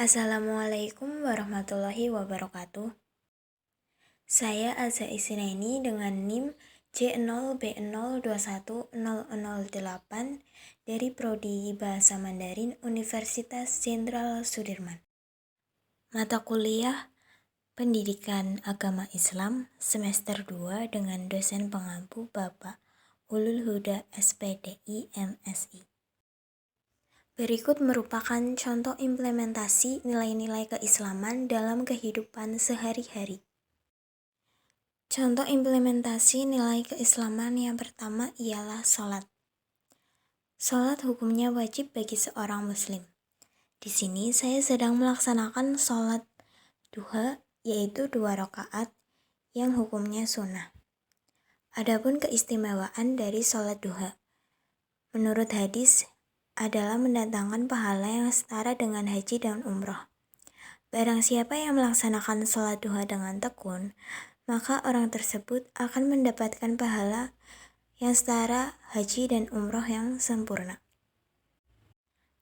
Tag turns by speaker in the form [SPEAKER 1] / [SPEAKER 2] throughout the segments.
[SPEAKER 1] Assalamualaikum warahmatullahi wabarakatuh. Saya Aza Isnaini dengan NIM J0B021008 dari Prodi Bahasa Mandarin Universitas Jenderal Sudirman. Mata kuliah Pendidikan Agama Islam semester 2 dengan dosen pengampu Bapak Ulul Huda SPDI MSI. Berikut merupakan contoh implementasi nilai-nilai keislaman dalam kehidupan sehari-hari. Contoh implementasi nilai keislaman yang pertama ialah sholat. Sholat hukumnya wajib bagi seorang muslim. Di sini saya sedang melaksanakan sholat duha, yaitu 2 rakaat yang hukumnya sunnah. Adapun keistimewaan dari sholat duha, menurut hadis, adalah mendatangkan pahala yang setara dengan haji dan umroh. Barang siapa yang melaksanakan sholat duha dengan tekun, maka orang tersebut akan mendapatkan pahala yang setara haji dan umroh yang sempurna.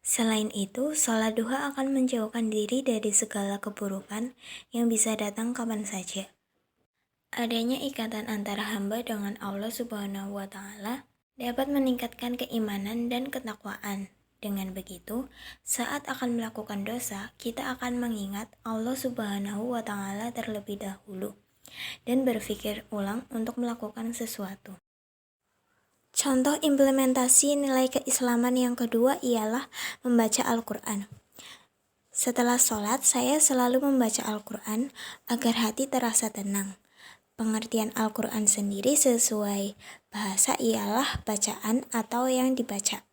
[SPEAKER 1] Selain itu, sholat duha akan menjauhkan diri dari segala keburukan yang bisa datang kapan saja. Adanya ikatan antara hamba dengan Allah Subhanahu wa Ta'ala dapat meningkatkan keimanan dan ketakwaan. Dengan begitu, saat akan melakukan dosa, kita akan mengingat Allah Subhanahu wa Ta'ala terlebih dahulu dan berpikir ulang untuk melakukan sesuatu. Contoh implementasi nilai keislaman yang kedua ialah membaca Al-Quran. Setelah sholat, saya selalu membaca Al-Quran agar hati terasa tenang. Pengertian Al-Quran sendiri sesuai bahasa ialah bacaan atau yang dibaca.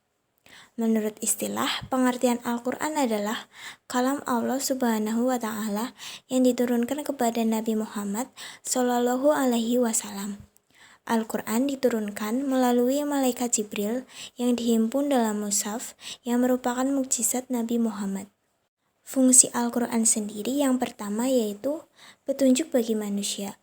[SPEAKER 1] Menurut istilah, pengertian Al-Quran adalah kalam Allah Subhanahu wa Ta'ala yang diturunkan kepada Nabi Muhammad Sallallahu Alaihi Wasallam. Al-Quran diturunkan melalui malaikat Jibril yang dihimpun dalam mushaf yang merupakan mukjizat Nabi Muhammad. Fungsi Al-Quran sendiri yang pertama yaitu petunjuk bagi manusia.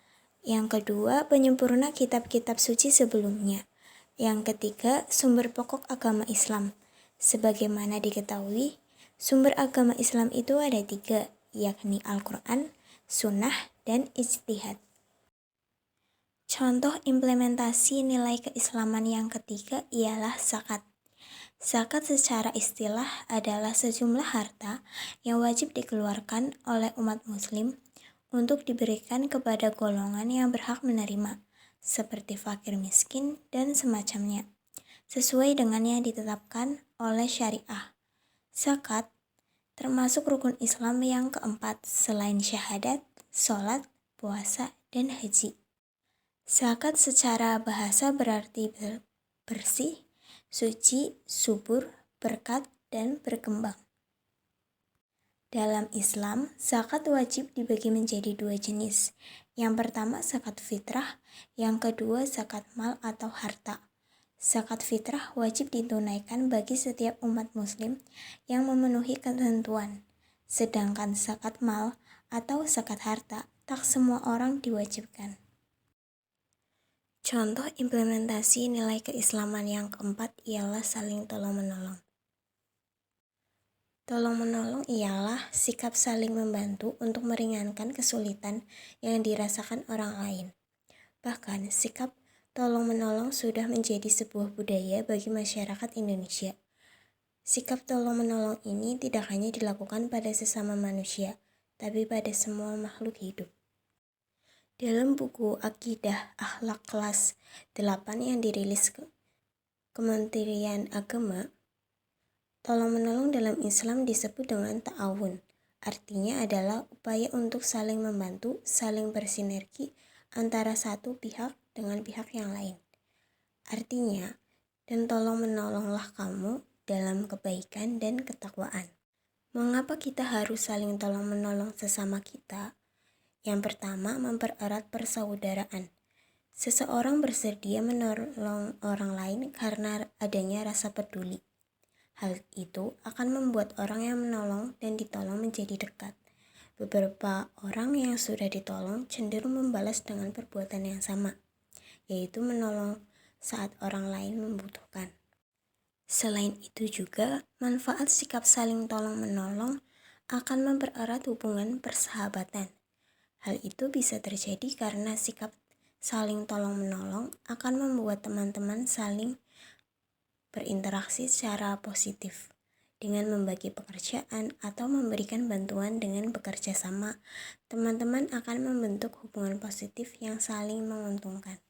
[SPEAKER 1] Yang kedua, penyempurna kitab-kitab suci sebelumnya. Yang ketiga, sumber pokok agama Islam. Sebagaimana diketahui, sumber agama Islam itu ada 3, yakni Al-Quran, Sunnah, dan Ijtihad. Contoh implementasi nilai keislaman yang ketiga ialah zakat. Zakat secara istilah adalah sejumlah harta yang wajib dikeluarkan oleh umat muslim untuk diberikan kepada golongan yang berhak menerima, seperti fakir miskin dan semacamnya, sesuai dengan yang ditetapkan oleh syariah. Zakat termasuk rukun Islam yang keempat selain syahadat, sholat, puasa, dan haji. Zakat secara bahasa berarti bersih, suci, subur, berkat, dan berkembang. Dalam Islam, zakat wajib dibagi menjadi 2 jenis. Yang pertama zakat fitrah, yang kedua zakat mal atau harta. Zakat fitrah wajib ditunaikan bagi setiap umat muslim yang memenuhi ketentuan. Sedangkan zakat mal atau zakat harta tak semua orang diwajibkan. Contoh implementasi nilai keislaman yang keempat ialah saling tolong-menolong. Tolong-menolong ialah sikap saling membantu untuk meringankan kesulitan yang dirasakan orang lain. Bahkan, sikap tolong-menolong sudah menjadi sebuah budaya bagi masyarakat Indonesia. Sikap tolong-menolong ini tidak hanya dilakukan pada sesama manusia, tapi pada semua makhluk hidup. Dalam buku Akidah Akhlak kelas 8 yang dirilis Kementerian Agama, tolong-menolong dalam Islam disebut dengan ta'awun. Artinya adalah upaya untuk saling membantu, saling bersinergi antara satu pihak dengan pihak yang lain. Artinya, dan tolong-menolonglah kamu dalam kebaikan dan ketakwaan. Mengapa kita harus saling tolong-menolong sesama kita? Yang pertama, mempererat persaudaraan. Seseorang bersedia menolong orang lain karena adanya rasa peduli. Hal itu akan membuat orang yang menolong dan ditolong menjadi dekat. Beberapa orang yang sudah ditolong cenderung membalas dengan perbuatan yang sama, yaitu menolong saat orang lain membutuhkan. Selain itu juga, manfaat sikap saling tolong-menolong akan mempererat hubungan persahabatan. Hal itu bisa terjadi karena sikap saling tolong-menolong akan membuat teman-teman saling berinteraksi secara positif. Dengan membagi pekerjaan atau memberikan bantuan dengan bekerja sama, teman-teman akan membentuk hubungan positif yang saling menguntungkan.